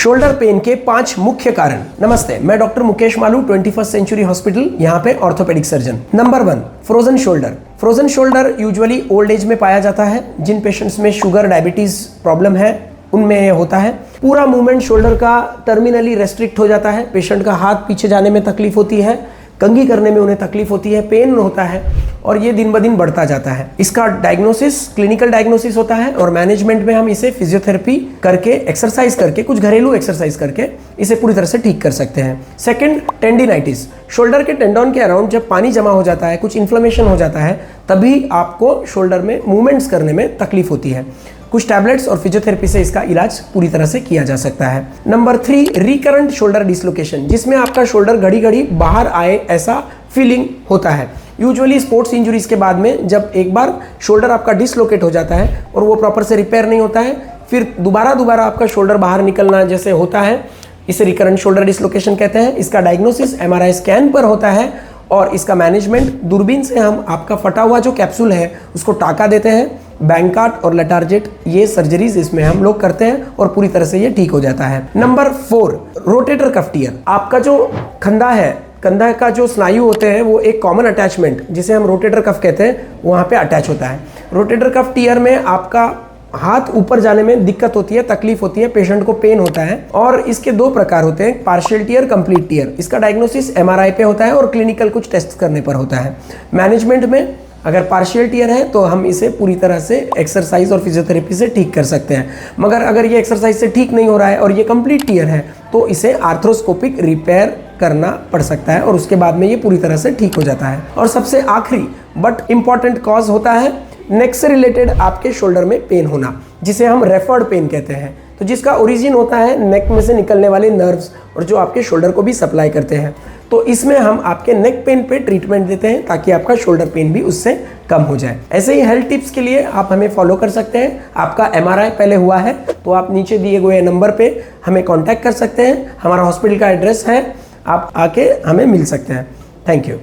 Shoulder pain के 5 मुख्य कारण। नमस्ते, मैं doctor Mukesh Malu, 21st century hospital, यहाँ पे orthopaedic surgeon. Number 1, frozen shoulder. Frozen shoulder usually old age में पाया जाता है। जिन पेशेंट्स में शुगर, डायबिटीज प्रॉब्लम है उनमें यह होता है। पूरा मूवमेंट शोल्डर का टर्मिनली रेस्ट्रिक्ट हो जाता है। पेशेंट का हाथ पीछे जाने में तकलीफ होती है, कंघी करने में उन्हें तकलीफ होती है, पेन होता है और ये दिन ब दिन बढ़ता जाता है। इसका डायग्नोसिस क्लिनिकल डायग्नोसिस होता है और मैनेजमेंट में हम इसे फिजियोथेरेपी करके, एक्सरसाइज करके, कुछ घरेलू एक्सरसाइज करके इसे पूरी तरह से ठीक कर सकते हैं। Second, tendinitis. शोल्डर के टेंडन के अराउंड जब पानी जमा हो जाता है, कुछ इन्फ्लेमेशन हो जाता है, तभी आपको शोल्डर में मूवमेंट्स करने में तकलीफ होती है। कुछ टैबलेट्स और फिजियोथेरेपी से इसका इलाज पूरी तरह से किया जा सकता है। नंबर 3, रिकरेंट शोल्डर डिसलोकेशन, जिसमें आपका शोल्डर घड़ी घड़ी बाहर आए ऐसा फीलिंग होता है। यूजुअली स्पोर्ट्स इंजरीज के बाद में जब एक बार शोल्डर आपका डिसलोकेट हो जाता है और वो प्रॉपर से रिपेयर नहीं होता है, फिर दोबारा आपका शोल्डर बाहर निकलना जैसे होता है, इसे रिकरेंट शोल्डर डिसलोकेशन कहते हैं। इसका डायग्नोसिस MRI स्कैन पर होता है और इसका मैनेजमेंट दूरबीन से हम आपका फटा हुआ जो कैप्सूल है उसको टाका देते हैं। बैंकाट और लेटार्जेट, ये सर्जरीज इसमें हम लोग करते हैं और पूरी तरह से ये ठीक हो जाता है। Number 4, rotator cuff tear. आपका जो कंधा है, कंधा का जो स्नायु होते हैं वो एक कॉमन अटैचमेंट जिसे हम रोटेटर कफ कहते हैं, वहाँ पे अटैच होता है। रोटेटर कफ टियर में आपका हाथ ऊपर जाने में दिक्कत होती है, तकलीफ होती है, पेशेंट को पेन होता है। और इसके 2 प्रकार होते हैं, पार्शियल टियर, कंप्लीट टियर। इसका डायग्नोसिस MRI पे होता है और क्लिनिकल कुछ टेस्ट करने पर होता है। मैनेजमेंट में अगर पार्शियल टियर है तो हम इसे पूरी तरह से एक्सरसाइज और फिजियोथेरेपी से ठीक कर सकते हैं। मगर अगर ये एक्सरसाइज से ठीक नहीं हो रहा है और ये कंप्लीट टियर है तो इसे आर्थ्रोस्कोपिक रिपेयर करना पड़ सकता है और उसके बाद में ये पूरी तरह से ठीक हो जाता है। और सबसे आखिरी बट इम्पॉर्टेंट कॉज होता है नेक से रिलेटेड आपके शोल्डर में पेन होना, जिसे हम रेफर्ड पेन कहते हैं। तो जिसका ओरिजिन होता है नेक में से निकलने वाले नर्व्स और जो आपके शोल्डर को भी सप्लाई करते हैं। तो इसमें हम आपके नेक पेन पे ट्रीटमेंट देते हैं ताकि आपका शोल्डर पेन भी उससे कम हो जाए। ऐसे ही हेल्थ टिप्स के लिए आप हमें फॉलो कर सकते हैं। आपका MRI पहले हुआ है तो आप नीचे दिए गए नंबर पे हमें कांटेक्ट कर सकते हैं। हमारा हॉस्पिटल का एड्रेस है, आप आके हमें मिल सकते हैं। Thank you.